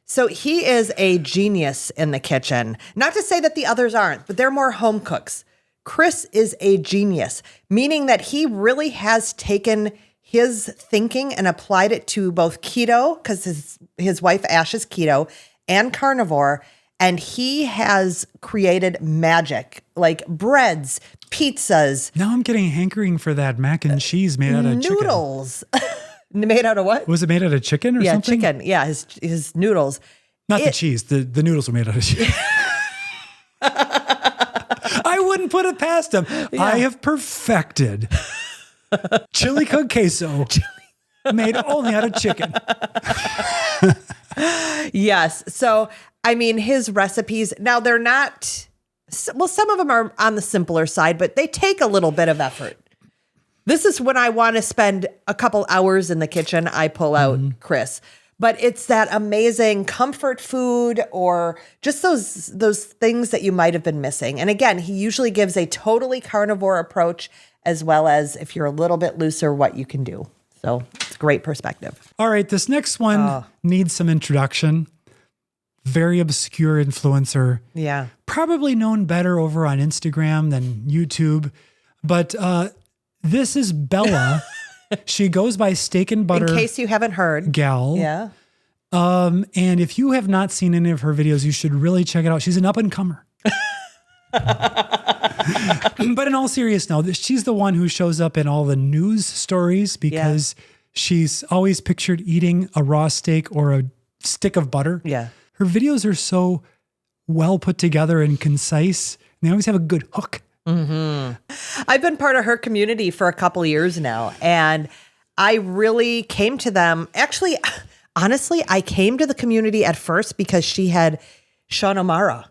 A: So he is a genius in the kitchen. Not to say that the others aren't, but they're more home cooks. Chris is a genius, meaning that he really has taken his thinking and applied it to both keto, because his wife Ash is keto, and carnivore. And he has created magic, like breads, pizzas.
B: Now I'm getting hankering for that mac and cheese made out of
A: noodles. Made out of what?
B: Was it made out of chicken or something?
A: Yeah, chicken. Yeah, his noodles.
B: Not the cheese. The noodles were made out of cheese. I wouldn't put it past him. Yeah. I have perfected Chili con queso. Made only out of chicken.
A: Yes. So, I mean, his recipes, now they're not, well, some of them are on the simpler side, but they take a little bit of effort. This is when I want to spend a couple hours in the kitchen, I pull out Chris. But it's that amazing comfort food or just those things that you might have been missing. And again, he usually gives a totally carnivore approach, as well as if you're a little bit looser, what you can do. So it's a great perspective.
B: All right, this next one needs some introduction. Very obscure influencer.
A: Yeah.
B: Probably known better over on Instagram than YouTube. But this is Bella. She goes by Steak and Butter.
A: In case you haven't heard.
B: Gal.
A: Yeah.
B: And if you have not seen any of her videos, you should really check it out. She's an up-and-comer. But in all seriousness, she's the one who shows up in all the news stories because she's always pictured eating a raw steak or a stick of butter.
A: Yeah.
B: Her videos are so well put together and concise. And they always have a good hook.
A: I've been part of her community for a couple of years now, and I really came to them. Actually, honestly, I came to the community at first because she had Sean O'Mara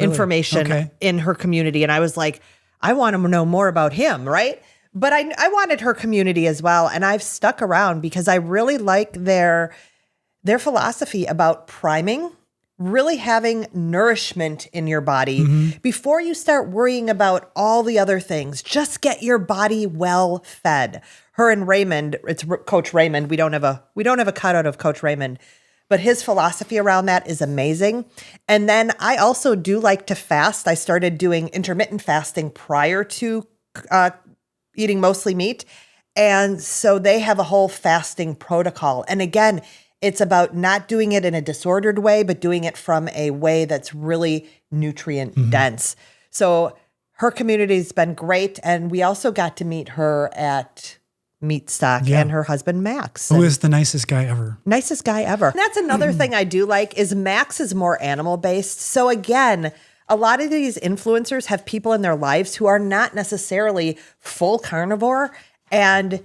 A: information in her community. And I was like, I want to know more about him, right? But I wanted her community as well. And I've stuck around because I really like their philosophy about priming, really having nourishment in your body before you start worrying about all the other things. Just get your body well fed. Her and Raymond, it's Coach Raymond. We don't have a cutout of Coach Raymond, but his philosophy around that is amazing. And then I also do like to fast. I started doing intermittent fasting prior to eating mostly meat. And so they have a whole fasting protocol. And again, it's about not doing it in a disordered way, but doing it from a way that's really nutrient dense. So her community's been great. And we also got to meet her at Meat Stock and her husband, Max.
B: Who is the nicest guy ever.
A: Nicest guy ever. And that's another thing I do like is Max is more animal based. So again, a lot of these influencers have people in their lives who are not necessarily full carnivore, and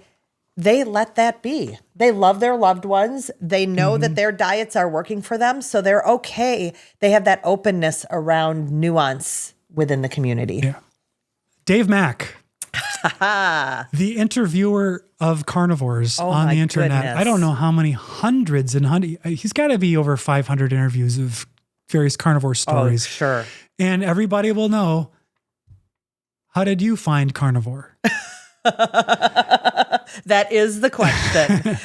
A: they let that be. They love their loved ones. They know that their diets are working for them. So they're okay. They have that openness around nuance within the community.
B: Yeah. Dave Mack, the interviewer of carnivores on the internet.
A: Goodness.
B: I don't know how many hundreds and hundreds. He's got to be over 500 interviews of various carnivore stories.
A: Oh, sure.
B: And everybody will know, how did you find carnivore?
A: That is the question.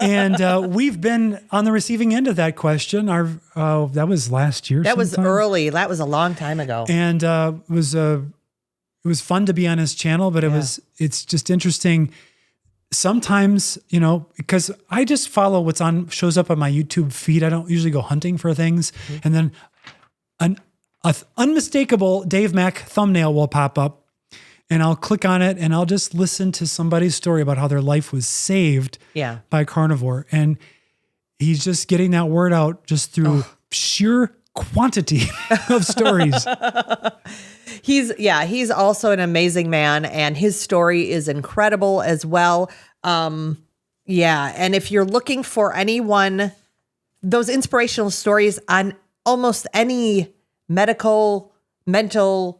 B: And we've been on the receiving end of that question. That was last year.
A: That was early. That was a long time ago.
B: And it was fun to be on his channel, but it's just interesting. Sometimes, because I just follow what's shows up on my YouTube feed. I don't usually go hunting for things. And then an unmistakable Dave Mack thumbnail will pop up. And I'll click on it and I'll just listen to somebody's story about how their life was saved by carnivore. And he's just getting that word out just through sheer quantity of stories.
A: He's also an amazing man, and his story is incredible as well. And if you're looking for those inspirational stories on almost any mental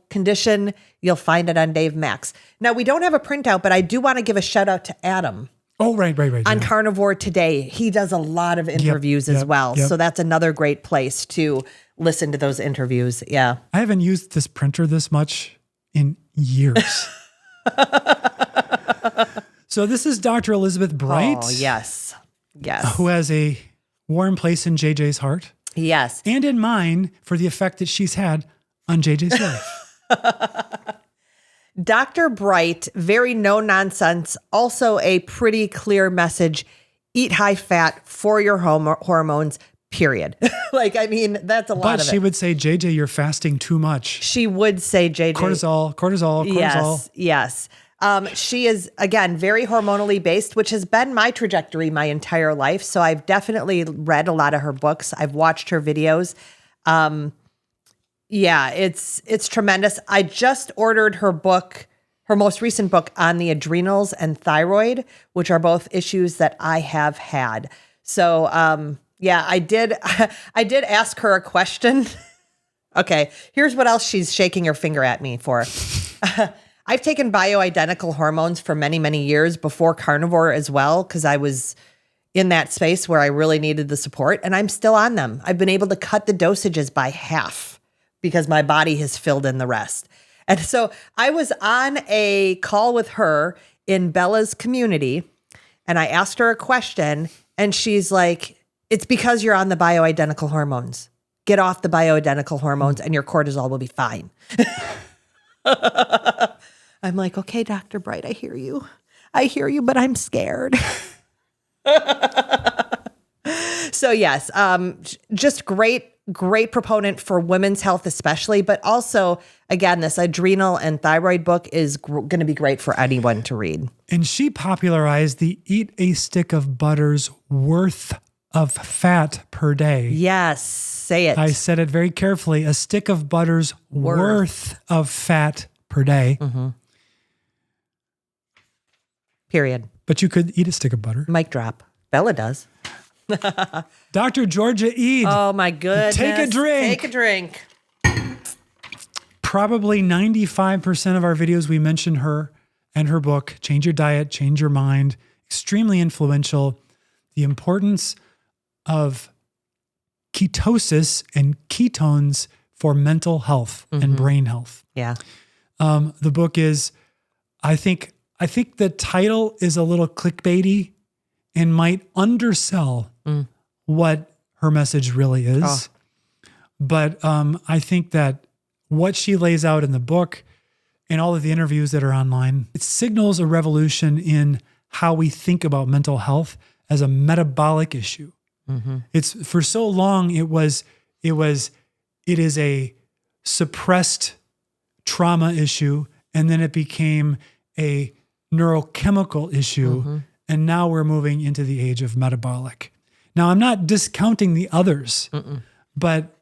A: condition, you'll find it on Dave Max. Now, we don't have a printout, but I do want to give a shout out to Adam.
B: Oh, right.
A: On Carnivore Today. He does a lot of interviews as well. So that's another great place to listen to those interviews. Yeah.
B: I haven't used this printer this much in years. So this is Dr. Elizabeth Bright.
A: Oh, yes.
B: Who has a warm place in JJ's heart.
A: Yes.
B: And in mine for the effect that she's had on JJ's life.
A: Dr. Bright, very no nonsense, also a pretty clear message. Eat high fat for your hormones, period. That's a lot of it.
B: But she would say, JJ, you're fasting too much.
A: She would say, JJ.
B: Cortisol.
A: Yes. She is, again, very hormonally based, which has been my trajectory my entire life. So I've definitely read a lot of her books. I've watched her videos. It's tremendous. I just ordered her book her most recent book on the adrenals and thyroid, which are both issues that I have had. So, I did ask her a question. Okay, here's what else she's shaking her finger at me for. I've taken bioidentical hormones for many, many years before Carnivore as well, because I was in that space where I really needed the support, and I'm still on them. I've been able to cut the dosages by half because my body has filled in the rest. And so I was on a call with her in Bella's community, and I asked her a question, and she's like, it's because you're on the bioidentical hormones. Get off the bioidentical hormones and your cortisol will be fine. I'm like, okay, Dr. Bright, I hear you. But I'm scared. So yes, just great proponent for women's health especially, but also, again, this adrenal and thyroid book is going to be great for anyone to read.
B: And she popularized the eat a stick of butter's worth of fat per day.
A: Yes, say it.
B: I said it very carefully. A stick of butter's worth of fat per day.
A: Mm-hmm. Period.
B: But you could eat a stick of butter.
A: Mic drop. Bella does.
B: Dr. Georgia Eid.
A: Oh my goodness.
B: Take a drink.
A: Take a drink.
B: Probably 95% of our videos, we mention her and her book, Change Your Diet, Change Your Mind. Extremely influential. The importance of ketosis and ketones for mental health and brain health.
A: Yeah.
B: The book is, I think the title is a little clickbaity and might undersell what her message really is. Oh. But I think that what she lays out in the book and all of the interviews that are online, it signals a revolution in how we think about mental health as a metabolic issue. Mm-hmm. It's for so long it is a suppressed trauma issue, and then it became a neurochemical issue, and now we're moving into the age of metabolic. Now, I'm not discounting the others, but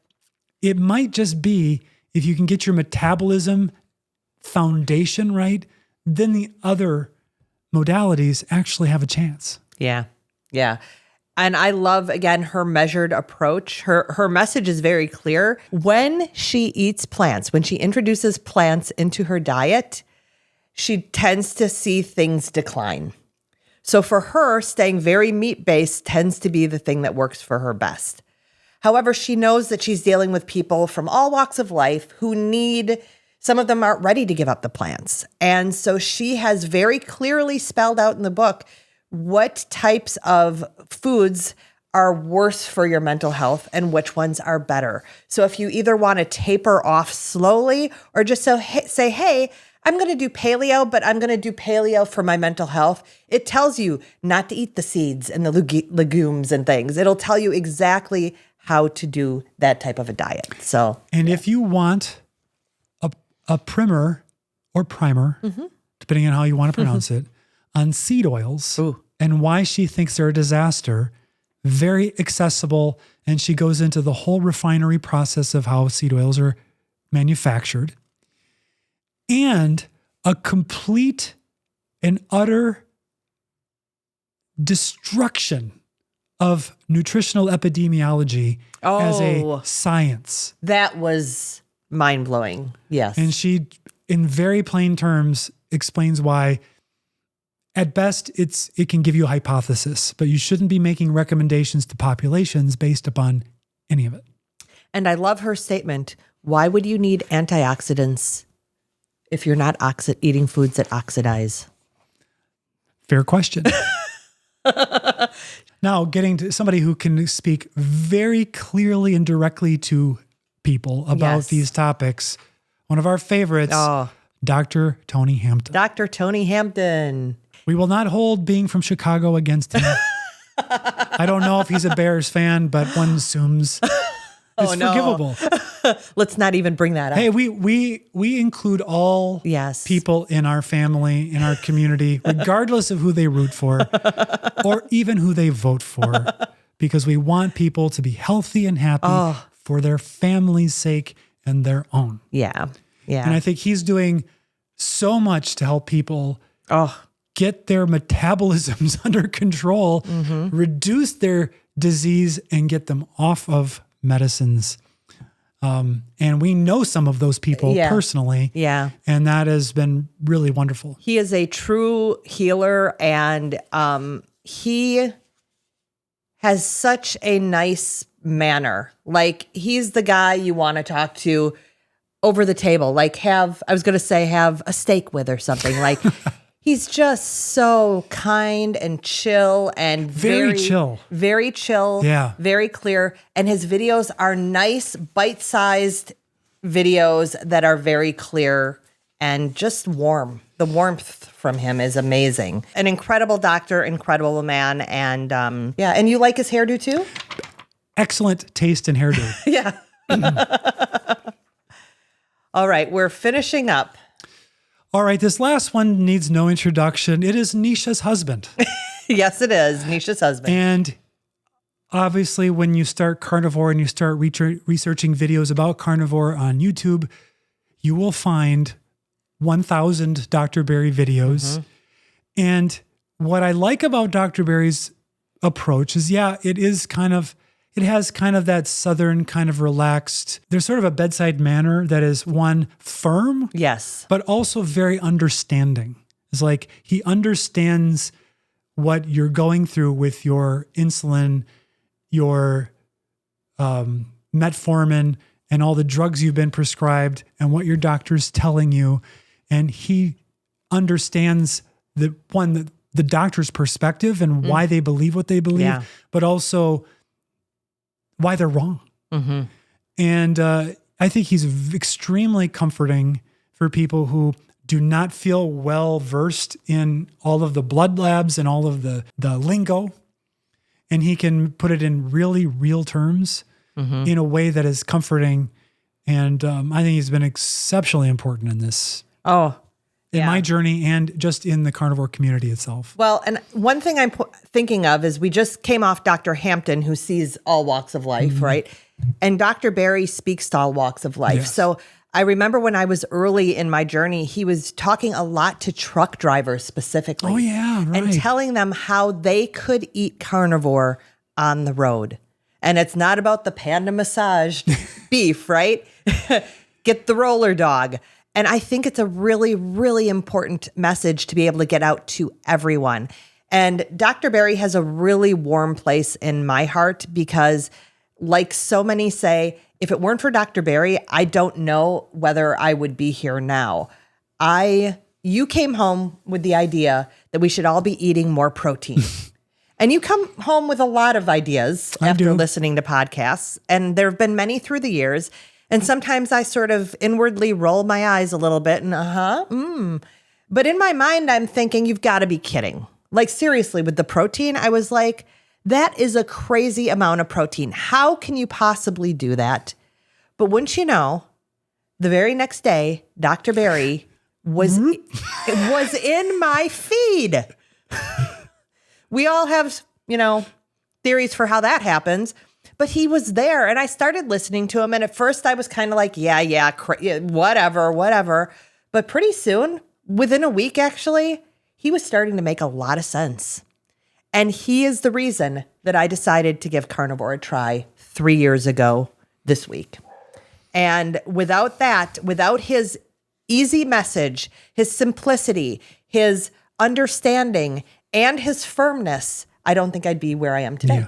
B: it might just be if you can get your metabolism foundation right, then the other modalities actually have a chance.
A: Yeah. Yeah. And I love, again, her measured approach. Her message is very clear. When she eats plants, when she introduces plants into her diet, she tends to see things decline. So for her, staying very meat-based tends to be the thing that works for her best. However, she knows that she's dealing with people from all walks of life who need, some of them aren't ready to give up the plants. And so she has very clearly spelled out in the book what types of foods are worse for your mental health and which ones are better. So if you either want to taper off slowly or just say, hey, I'm going to do paleo, but I'm going to do paleo for my mental health. It tells you not to eat the seeds and the legumes and things. It'll tell you exactly how to do that type of a diet. So,
B: and if you want a primer or primer, depending on how you want to pronounce it, on seed oils and why she thinks they're a disaster, very accessible. And she goes into the whole refinery process of how seed oils are manufactured. And a complete and utter destruction of nutritional epidemiology as a science.
A: That was mind-blowing. Yes.
B: And she, in very plain terms, explains why at best it can give you a hypothesis, but you shouldn't be making recommendations to populations based upon any of it.
A: And I love her statement. Why would you need antioxidants if you're not eating foods that oxidize?
B: Fair question. Now, getting to somebody who can speak very clearly and directly to people about these topics, one of our favorites, Dr. Tony Hampton.
A: Dr. Tony Hampton.
B: We will not hold being from Chicago against him. I don't know if he's a Bears fan, but one assumes it's forgivable.
A: Let's not even bring that up.
B: Hey, we include all people in our family, in our community, regardless of who they root for or even who they vote for, because we want people to be healthy and happy for their family's sake and their own.
A: Yeah. Yeah.
B: And I think he's doing so much to help people
A: Oh,
B: get their metabolisms under control, reduce their disease, and get them off of medicines. And we know some of those people personally.
A: yeah.
B: And that has been really wonderful.
A: He is a true healer, and he has such a nice manner. Like, he's the guy you want to talk to over the table. Like, have a steak with or something. Like, he's just so kind and chill and
B: Very chill.
A: Very chill.
B: Yeah.
A: Very clear. And his videos are nice, bite-sized videos that are very clear and just warm. The warmth from him is amazing. An incredible doctor, incredible man. And and you like his hairdo too?
B: Excellent taste in hairdo.
A: Yeah. All right, we're finishing up.
B: All right, this last one needs no introduction. It is Nisha's husband.
A: Yes, it is. Nisha's husband.
B: And obviously, when you start Carnivore and you start researching videos about Carnivore on YouTube, you will find 1,000 Dr. Berry videos. And what I like about Dr. Berry's approach is, it has kind of that Southern kind of relaxed, there's sort of a bedside manner that is one firm,
A: Yes.
B: but also very understanding. It's like he understands what you're going through with your insulin, your metformin, and all the drugs you've been prescribed and what your doctor's telling you. And he understands the doctor's perspective and why they believe what they believe, but also why they're wrong. And I think he's extremely comforting for people who do not feel well versed in all of the blood labs and all of the lingo. And he can put it in really real terms in a way that is comforting. And I think he's been exceptionally important in this. In my journey and just in the carnivore community itself.
A: Well, and one thing I'm thinking of is we just came off Dr. Hampton, who sees all walks of life, right? And Dr. Berry speaks to all walks of life.
B: Yes.
A: So I remember when I was early in my journey, he was talking a lot to truck drivers specifically.
B: Oh, yeah, right.
A: And telling them how they could eat carnivore on the road. And it's not about the panda massaged beef, right? Get the roller dog. And I think it's a really, really important message to be able to get out to everyone. And Dr. Berry has a really warm place in my heart because, like so many say, if it weren't for Dr. Berry, I don't know whether I would be here now. You came home with the idea that we should all be eating more protein. And you come home with a lot of ideas after listening to podcasts. And there have been many through the years. And sometimes I sort of inwardly roll my eyes a little bit and But in my mind, I'm thinking, you've got to be kidding. Like, seriously, with the protein, I was like, that is a crazy amount of protein. How can you possibly do that? But wouldn't you know, the very next day, Dr. Berry was in my feed. We all have, theories for how that happens. But he was there, and I started listening to him. And at first, I was kind of like, whatever. But pretty soon, within a week, actually, he was starting to make a lot of sense. And he is the reason that I decided to give carnivore a try 3 years ago this week. And without his easy message, his simplicity, his understanding, and his firmness, I don't think I'd be where I am today.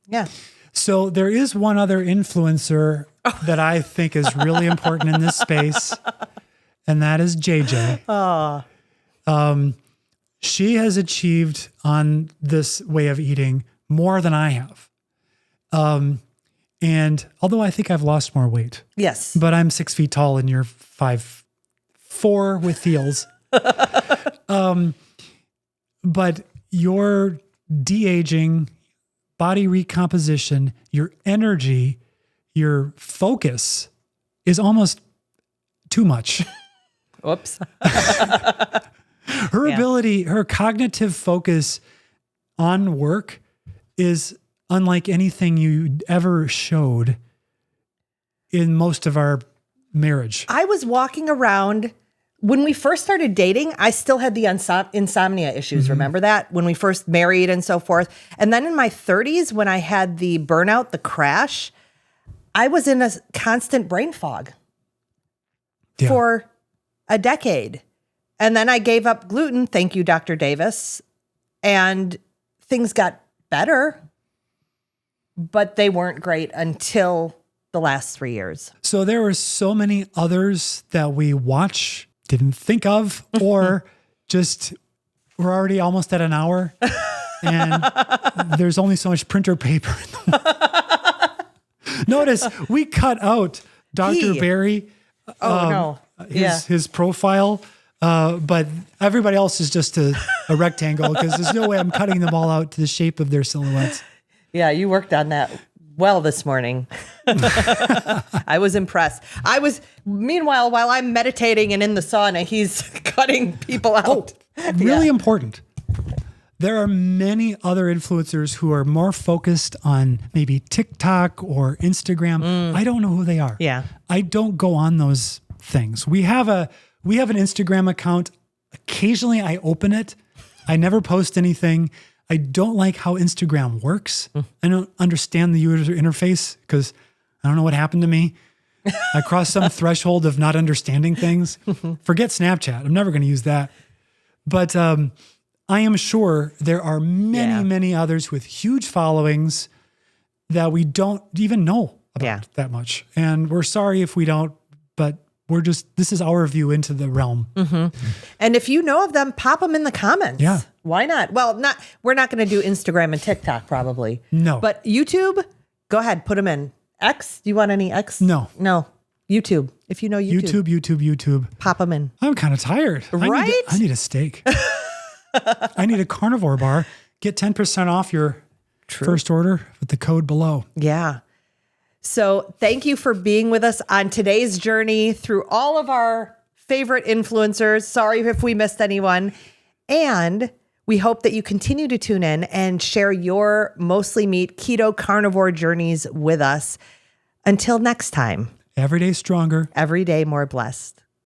A: Yeah.
B: So there is one other influencer that I think is really important in this space, and that is JJ. She has achieved on this way of eating more than I have. And although I think I've lost more weight.
A: Yes.
B: But I'm 6 feet tall and you're 5'4" with heels. But your de-aging, body recomposition, your energy, your focus is almost too much.
A: Whoops.
B: Her ability, her cognitive focus on work is unlike anything you ever showed in most of our marriage.
A: I was walking around when we first started dating, I still had the insomnia issues. Remember that? When we first married and so forth. And then in my 30s, when I had the burnout, the crash, I was in a constant brain fog for a decade. And then I gave up gluten. Thank you, Dr. Davis. And things got better, but they weren't great until the last 3 years.
B: So there were so many others that we watch, didn't think of, or just we're already almost at an hour and there's only so much printer paper. Notice we cut out Dr. Barry. His profile. But everybody else is just a rectangle because there's no way I'm cutting them all out to the shape of their silhouettes.
A: Yeah, you worked on that well this morning. I was impressed. Meanwhile, while I'm meditating and in the sauna, he's cutting people out.
B: Really important. There are many other influencers who are more focused on maybe TikTok or Instagram. I don't know who they are.
A: Yeah.
B: I don't go on those things. We have an Instagram account. Occasionally I open it. I never post anything. I don't like how Instagram works. I don't understand the user interface because I don't know what happened to me. I crossed some threshold of not understanding things. Forget Snapchat. I'm never going to use that. But I am sure there are many others with huge followings that we don't even know about that much. And we're sorry if we don't, but this is our view into the realm.
A: And if you know of them, pop them in the comments.
B: Yeah.
A: Why not? Well, we're not going to do Instagram and TikTok probably.
B: No.
A: But YouTube, go ahead, put them in. X, do you want any X?
B: No.
A: YouTube. If you know YouTube.
B: YouTube.
A: Pop them in.
B: I'm kind of tired.
A: Right?
B: I need a steak. I need a carnivore bar. Get 10% off your first order with the code below.
A: Yeah. So thank you for being with us on today's journey through all of our favorite influencers. Sorry if we missed anyone. And we hope that you continue to tune in and share your mostly meat keto carnivore journeys with us. Until next time.
B: Every day stronger.
A: Every day more blessed.